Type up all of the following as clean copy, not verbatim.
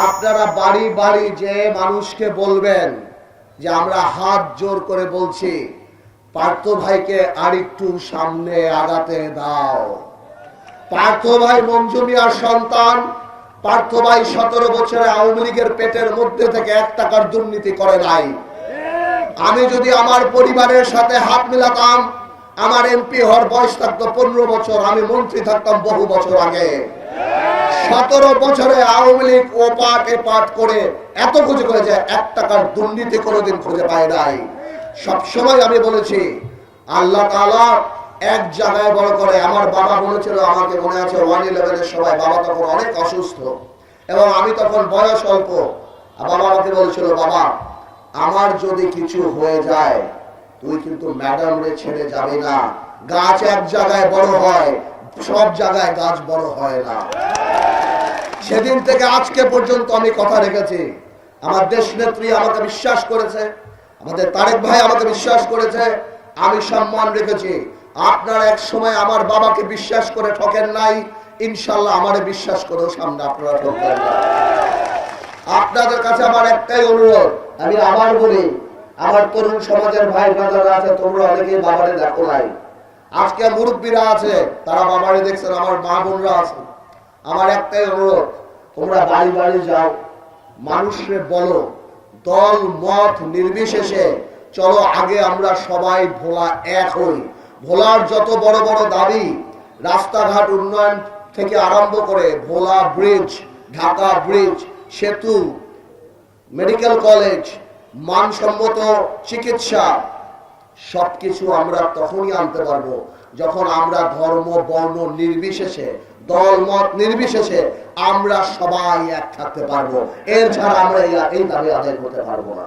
আপনারা বাড়ি বাড়ি যে মানুষকে বলবেন যে আমরা হাত জোর করে বলছি পার্থ ভাইকে আরেকটু সামনে আগাতে দাও। পার্থ ভাই মঞ্জু মিয়ার সন্তান। পার্থ ভাই 17 বছরে আওয়ামী লীগের পেটের মধ্যে থেকে 1 টাকার দুর্নীতি করে নাই। আমি যদি আমার পরিবারের সাথে হাত মিলাতাম, আমার এমপি হওয়ার বয়স থাকতো 15 বছর, আমি মন্ত্রী থাকতাম বহু বছর আগে। 17 বছরে আওয়ামী লীগ ও পাট এ পাট করে এত খুঁজে করে যে 1 টাকার দুর্নীতি কোনোদিন খুঁজে পায় নাই। সবসময় আমি বলেছি আল্লাহ তাআলা এক জায়গায় বড় করে। আমার বাবা বলেছিল, আমাকে মনে আছে 111-এর সময়, বাবা তখন অনেক অসুস্থ এবং আমি তখন বয়স অল্প। বাবা আমাকে বলেছিল, বাবা আমার যদি কিছু হয়ে যায় তুই কিন্তু ম্যাডাম রে ছেড়ে যাবি না। গাছ এক জায়গায় বড় হয়, সব জায়গায় গাছ বড় হয় না। সেদিন থেকে আজকে পর্যন্ত আমি কথা রেখেছি। আমার দেশ নেত্রী আমাকে বিশ্বাস করেছে, আমাদের তারেক ভাই আমাকে বিশ্বাস করেছে, আমি সম্মান রেখেছি। আপনারা এক সময় আমার বাবাকে বিশ্বাস করে ঠকেন নাই, ইনশাল্লাহ আমারে বিশ্বাস করেও সামনে আপনারা ঠকবেন না। আপনাদের কাছে আমার একটাই অনুরোধ, আমি আবার বলি, আমার তরুণ সমাজের ভাই ব্রাদাররা আছে, তোমরা অনেকেই বাবারে দেখো নাই। আজকে মুরব্বীরা আছে, তারা বাবারে দেখছেন, আমার মা বোনরা আছে। আমার একটাই অনুরোধ, তোমরা বাড়ি বাড়ি যাও, মানুষকে বলো, দল মত নির্বিশেষে চলো আগে আমরা সবাই ভোলা এক হই। ভোলার যত বড় বড় দাবি, রাস্তাঘাট উন্নয়ন থেকে আরম্ভ করে ভোলা ব্রিজ, ঢাকা ব্রিজ, সেতু, মেডিকেল কলেজ, মানসম্মত চিকিৎসা, সবকিছু আমরা তখনই আনতে পারবো যখন আমরা ধর্ম বর্ণ নির্বিশেষে, দল মত নির্বিশেষে আমরা সবাই এক থাকতে পারবো। এর ছাড়া আমরা এই দাবি আদায় করতে পারবো না।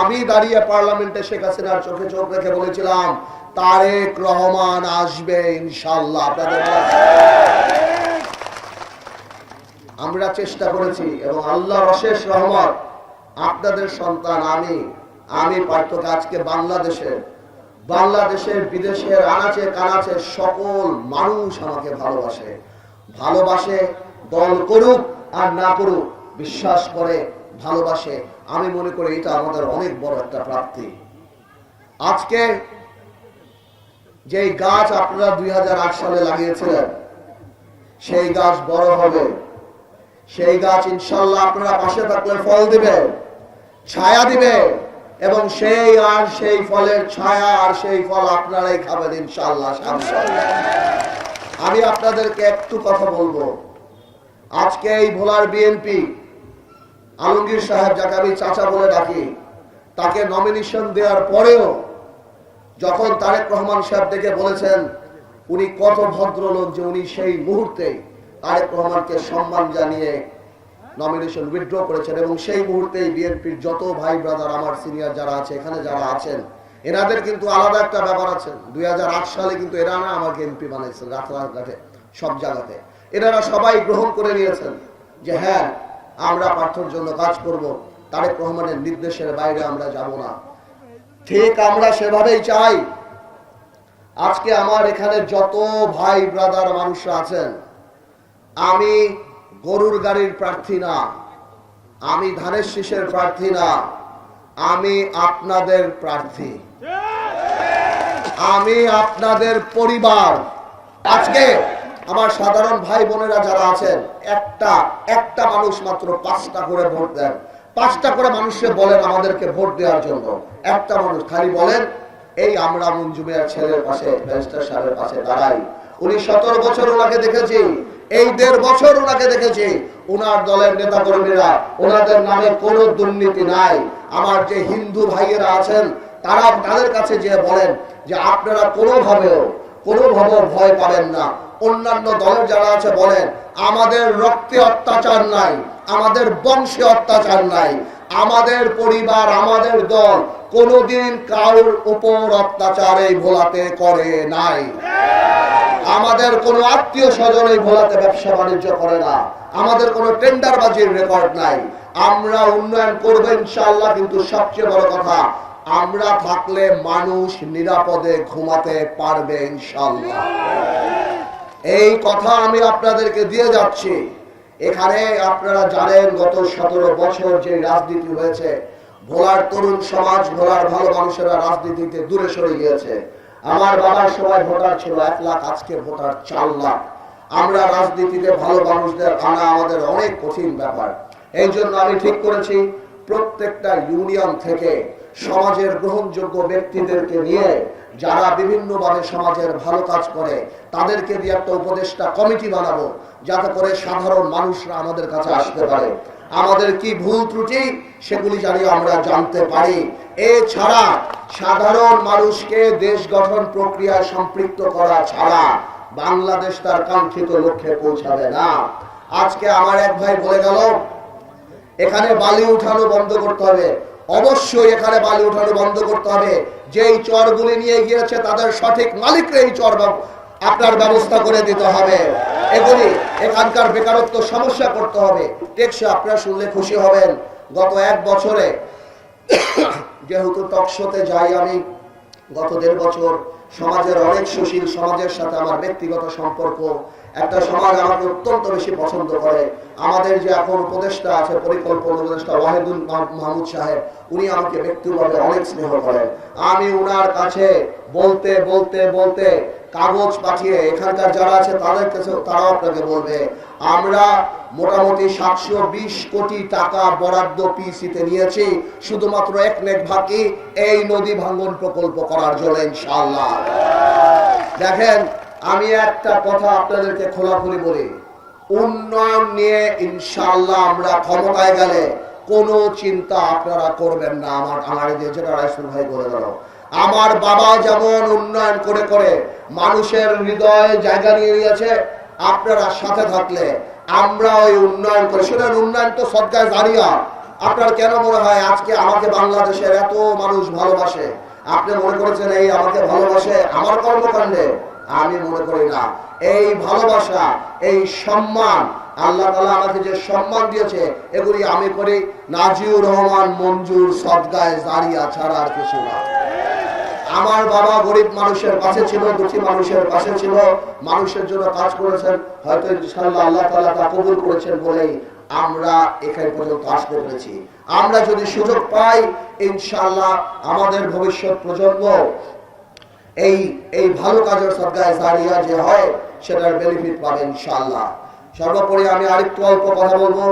আমি দাঁড়িয়ে পার্লামেন্টে শেখ হাসিনার চোখে চোখ রেখে বলেছিলাম, তারেক রহমান আসবে ইনশাআল্লাহ। আপনাদের আমরা চেষ্টা করেছি এবং আল্লাহর অশেষ রহমত, আপনাদের সন্তান আমি পার্থকে আজকে বাংলাদেশের বিদেশের আনাচে কানাচে সকল মানুষ আমাকে ভালোবাসে। দল করুক আর না করুক, বিশ্বাস করে, ভালোবাসে। আমি মনে করি এটা আমাদের অনেক বড় একটা প্রাপ্তি। আজকে যে গাছ আপনারা 2008 সালে লাগিয়েছিলেন, সেই গাছ বড় হবে, সেই গাছ ইনশাআল্লাহ আপনারা পাশে থাকলে ফল দিবে, ছায়া দিবে, এবং সেই ফলের ছায়া আর সেই ফল আপনারাই খাবেন ইনশাআল্লাহ। আমি আপনাদেরকে একটু কথা বলবো। আজকে এই ভোলার বিএনপি আলমগীর সাহেব, যাকে আমি চাচা বলে ডাকি, তাকে নমিনেশন দেওয়ার পরেও যখন তারেক রহমান সাহেব দেখে বলেছেন উনি কত ভদ্রলোক, যে উনি সেই মুহূর্তে তারেক রহমানকে সম্মান জানিয়ে নমিনেশন উইথড্র করেছেন। এবং সেই মুহূর্তেই বিএনপির যত ভাই ব্রাদার, আমার সিনিয়র যারা আছে, এখানে যারা আছেন, এনাদের কিন্তু আলাদা একটা ব্যাপার আছে। 2008 সালে কিন্তু এরা না আমাকে এমপি বানাইছেন, রাস্তাঘাটে সব জায়গাতে এনারা সবাই গ্রহণ করে নিয়েছেন যে হ্যাঁ, আমরা পার্থর জন্য কাজ করব, তারেক রহমানের নির্দেশের বাইরে আমরা যাব না। ঠিক আমরা সেভাবেই চাই। আজকে আমার এখানে যত ভাই ব্রাদার মানুষরা আছেন, আমি গরুর গাড়ির প্রার্থী না, আমি ধানের শীষের প্রার্থী না, আমি আপনাদের প্রার্থী, আমি আপনাদের পরিবার। আজকে আমার সাধারণ ভাই বোনেরা যারা আছেন, একটা মানুষ মাত্র 5টা করে ভোট দেন, 5টা করে মানুষকে বলেন আমাদেরকে ভোট দেওয়ার জন্য। একটা মানুষ খালি বলেন, এই আমরা মঞ্জু মিয়ার ছেলের পাশে, ব্যারিস্টার সাহেবের পাশে দাঁড়াই। উনি 17 বছর ওনাকে দেখেছি, এই 1.5 বছর ওনাকে দেখেছি, ওনার দলের নেতা কর্মীরা, ওনাদের নামে কোনো দুর্নীতি নাই। আমার যে হিন্দু ভাইয়েরা আছেন, তারা তাদের কাছে যে বলেন যে আপনারা কোনোভাবে ভয় পাবেন না। অন্যান্য দলের যারা আছে বলেন, আমাদের রক্তে অত্যাচার নাই, আমাদের বংশে অত্যাচার নাই, আমাদের পরিবার, আমাদের দল কোনোদিন কারোর উপর অত্যাচার এই ভোলাতে করে নাই। আমাদের কোনো আত্মীয় স্বজন এই ভোলাতে ব্যবসা বাণিজ্য করে না, আমাদের কোনো টেন্ডারবাজির রেকর্ড নাই। আমরা উন্নয়ন করবো ইনশাআল্লাহ, কিন্তু সবচেয়ে বড় কথা, আমরা থাকলে মানুষ নিরাপদে ঘুমাতে পারবে ইনশাআল্লাহ। এই কথা আমি আপনাদেরকে দিয়ে যাচ্ছি। এখানে আপনারা জানেন গত 17 বছর যে রাজনীতি হয়েছে, ভোলার তরুণ সমাজ, ভোলার ভালো মানুষেরা রাজনীতিতে দূরে সরে গিয়েছে। আমার বাবার সময় ভোটার ছিল 1 লাখ, আজকে ভোটার 4 লাখ। আমরা রাজনীতিতে ভালো মানুষদের আনা আমাদের অনেক কঠিন ব্যাপার। এই জন্য আমি ঠিক করেছি প্রত্যেকটা ইউনিয়ন থেকে সমাজের গ্রহণযোগ্য ব্যক্তিদেরকে নিয়ে, যারা বিভিন্নভাবে সমাজের ভালো কাজ করে, তাদেরকে দিয়ে একটা উপদেষ্টা কমিটি বানাবো, যাতে করে সাধারণ মানুষরা আমাদের কাছে আসতে পারে, আমাদের কি ভুল ত্রুটি সেগুলি জানি আমরা জানতে পারি। এছাড়া সাধারণ মানুষকে দেশ গঠন প্রক্রিয়ায় সম্পৃক্ত করা ছাড়া বাংলাদেশ তার কাঙ্ক্ষিত লক্ষ্যে পৌঁছাবে না। আজকে আমার এক ভাই বলে গেল এখানে বালি উঠানো বন্ধ করতে হবে। অবশ্যই এখানে বালি উঠানো বন্ধ করতে হবে। যেই চরগুলি নিয়ে গিয়েছে তাদের সঠিক মালিকরা এই চর আপনার ব্যবস্থা করে দিতে হবে। এগুলি এখানকার বেকারত্ব সমস্যা করতে হবে। টেকসই আপনারা শুনলে খুশি হবেন, গত 1 বছরে যেহেতু টকশোতে যাই আমি, গত 1.5 বছর সমাজের অনেক সুশীল সমাজের সাথে আমার ব্যক্তিগত সম্পর্ক। একটা সমাজ আমাকে অত্যন্ত বেশি পছন্দ করে। আমাদের যে এখন উপদেষ্টা আছে, পরিকল্পনা উপদেষ্টা ওয়াহিদুল মাহমুদ সাহেব, উনি আমাকে ব্যক্তিগতভাবে অনেক স্নেহ করেন। আমি উনার কাছে বলতে বলতে বলতে কাগজ পাঠিয়ে এখানকার যারা আছে তাদের কাছে, তারাও আপনাকে বলবে আমরা মোটামুটি 720 কোটি টাকা বরাদ্দ পিসিতে নিয়েছি, শুধুমাত্র 1 নেক বাকি এই নদী ভাঙ্গন প্রকল্প করার জন্য ইনশাআল্লাহ। দেখেন, আমি একটা কথা আপনাদেরকে খোলাখুলি বলি, উন্নয়ন নিয়ে ইনশাআল্লাহ আমরা ক্ষমতায় গেলে কোনো চিন্তা আপনারা করবেন না। আমার যেটা রাইসুল ভাই বলে গেল, আমার বাবা যেমন উন্নয়ন করে করে মানুষের হৃদয়ে জায়গা নিয়ে নিয়েছে, আপনারা সাথে থাকলে আমরা ওই উন্নয়ন করি। শুনেন, উন্নয়ন তো সদকায়ে জারিয়া। আপনার কেন মনে হয় আজকে আমাকে বাংলাদেশের এত মানুষ ভালোবাসে? আপনি মনে করেছেন এই আমাকে ভালোবাসে আমার কর্মকাণ্ডে? আমি মনে করি না। এই ভালোবাসা, এই সম্মান, আল্লাহ তাআলা আমাকে যে সম্মান দিয়েছে, এগুলি আমি করি নাজিউর রহমান মঞ্জুর সদকায়ে জারিয়া ছাড়া আর কিছু না। আমার বাবা গরিব মানুষের পাশে ছিল, দুঃখী মানুষের পাশে ছিল, মানুষের জন্য কাজ করেছেন। হয়তো ইনশাআল্লাহ আল্লাহ তাআলা তা কবুল করেছেন বলেই আমরা এখানে পর্যন্ত আসতে পেরেছি। আমরা যদি সুযোগ পাই ইনশাআল্লাহ আমাদের ভবিষ্যৎ প্রজন্ম এই ভালো কাজের সদকায়ে জারিয়া যে হয় সেটার বেনিফিট পাবে ইনশাআল্লাহ। সর্বোপরি আমি আরেকটু অল্প কথা বলবো।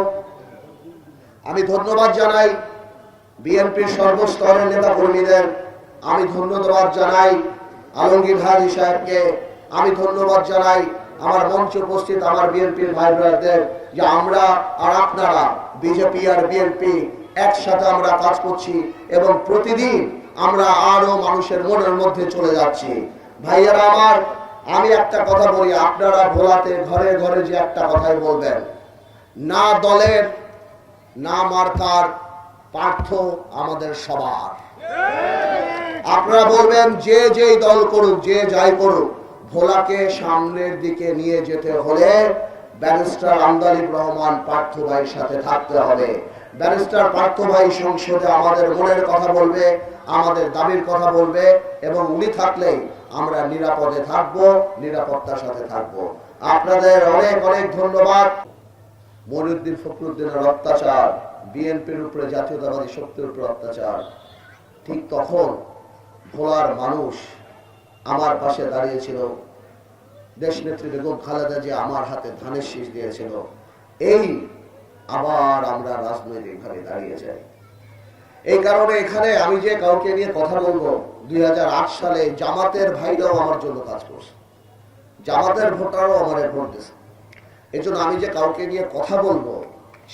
আমি ধন্যবাদ জানাই বিএনপির সর্বস্তরের নেতা কর্মীদের, আমি ধন্যবাদ জানাই আলমগীর হাজী সাহেবকে, আমি ধন্যবাদ জানাই আমার মঞ্চে উপস্থিত আমার বিএনপির ভাই ব্রাদারদের, যে আমরা আর আপনারা বিজেপি আর বিএনপি একসাথে আমরা কাজ করছি এবং প্রতিদিন আমরা আরো মানুষের মনের মধ্যে চলে যাচ্ছি। ভাইয়েরা আমার, আমি একটা কথা বলি, আপনারা ভোলাতে ঘরে ঘরে যে একটা কথাই বলবেন, না দলের না মার্কার পার্থ আমাদের সবার। আপনারা বলবেন যে যেই দল করুক, যে যাই করুক, ভোলাকে সামনের দিকে নিয়ে যেতে হলে ব্যারিস্টার আমদালিব রহমান পার্থ ভাইয়ের সাথে থাকতে হবে। ব্যারিস্টার পার্থ ভাই সংসদে আমাদের মনের কথা বলবে, আমাদের দাবির কথা বলবে, এবং উনি থাকলেই আমরা নিরাপদে থাকবো, নিরাপত্তার সাথে থাকবো। আপনাদের অনেক অনেক ধন্যবাদ। মনিউদ্দিন ফখরুদ্দিনের অত্যাচার, বিএনপির উপরে জাতীয়তাবাদী শক্তির উপরে অত্যাচার, ঠিক তখন ভোলার মানুষ আমার পাশে দাঁড়িয়েছিল। দেশনেত্রী বেগম খালেদা যে আমার হাতে ধানের শীষ দিয়েছিল। এই আবার আমরা রাজনৈতিকভাবে দাঁড়িয়ে যাই। এই কারণে এখানে আমি যে কাউকে নিয়ে কথা বলবো, 2008 সালে জামাতের ভাইরাও আমার জন্য কাজ করছে, জামাতের ভোটারও আমার ভোট দিয়েছে। এই জন্য আমি যে কাউকে নিয়ে কথা বলবো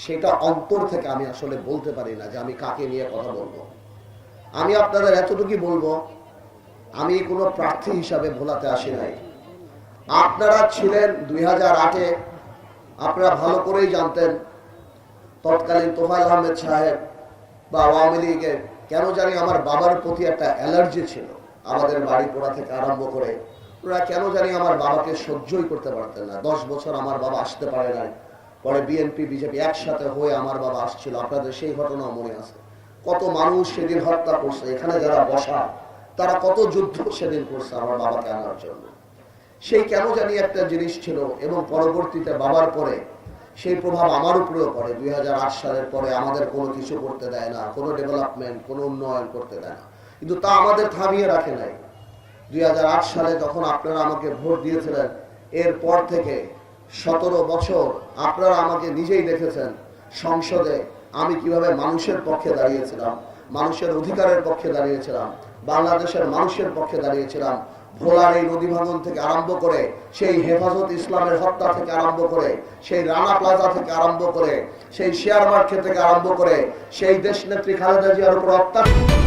সেটা অন্তর থেকে আমি আসলে বলতে পারি না যে আমি কাকে নিয়ে কথা বলবো। আমি আপনাদের এতটুকুই বলবো, আমি কোনো প্রার্থী হিসাবে ভোলাতে আসি নাই। আপনারা ছিলেন 2008-এ, আপনারা ভালো করেই জানতেন তৎকালীন তোফায়েল আহমেদ সাহেব বা আওয়ামী লীগের কেন জানি আমার বাবার প্রতি একটা অ্যালার্জি ছিল। আমাদের বাড়ি পোড়া থেকে আরম্ভ করে ওরা কেন জানি আমার বাবাকে সহ্যই করতে পারতেন না। 10 বছর আমার বাবা আসতে পারে নাই। পরে বিএনপি বিজেপি একসাথে হয়ে আমার বাবা আসছিল। আপনাদের সেই ঘটনা মনে আছে? কত মানুষ সেদিন হত্যা করছে, এখানে যারা বসা তারা কত যুদ্ধ সেদিন করছে আমার বাবাকে আনার জন্য। সেই কেন জানি একটা জিনিস ছিল। এবং পরবর্তীতে বাবার পরে সেই প্রভাব আমার উপরেও পড়ে। 2008 সালের পরে আমাদের কোনো কিছু করতে দেয় না, কোনো ডেভেলপমেন্ট, কোনো উন্নয়ন করতে দেয় না, কিন্তু তা আমাদের থামিয়ে রাখে নাই। 2008 সালে যখন আপনারা আমাকে ভোট দিয়েছিলেন, এরপর থেকে 17 বছর আপনারা আমাকে নিজেই দেখেছেন সংসদে আমি কিভাবে মানুষের পক্ষে দাঁড়িয়েছিলাম, মানুষের অধিকারের পক্ষে দাঁড়িয়েছিলাম, বাংলাদেশের মানুষের পক্ষে দাঁড়িয়েছিলাম। ভোলার এই নদী ভাঙন থেকে আরম্ভ করে, সেই হেফাজত ইসলামের হত্যা থেকে আরম্ভ করে, সেই রানা প্লাজা থেকে আরম্ভ করে, সেই শেয়ার মার্কেট থেকে আরম্ভ করে, সেই দেশনেত্রী খালেদা জিয়ার উপর অত্যাচার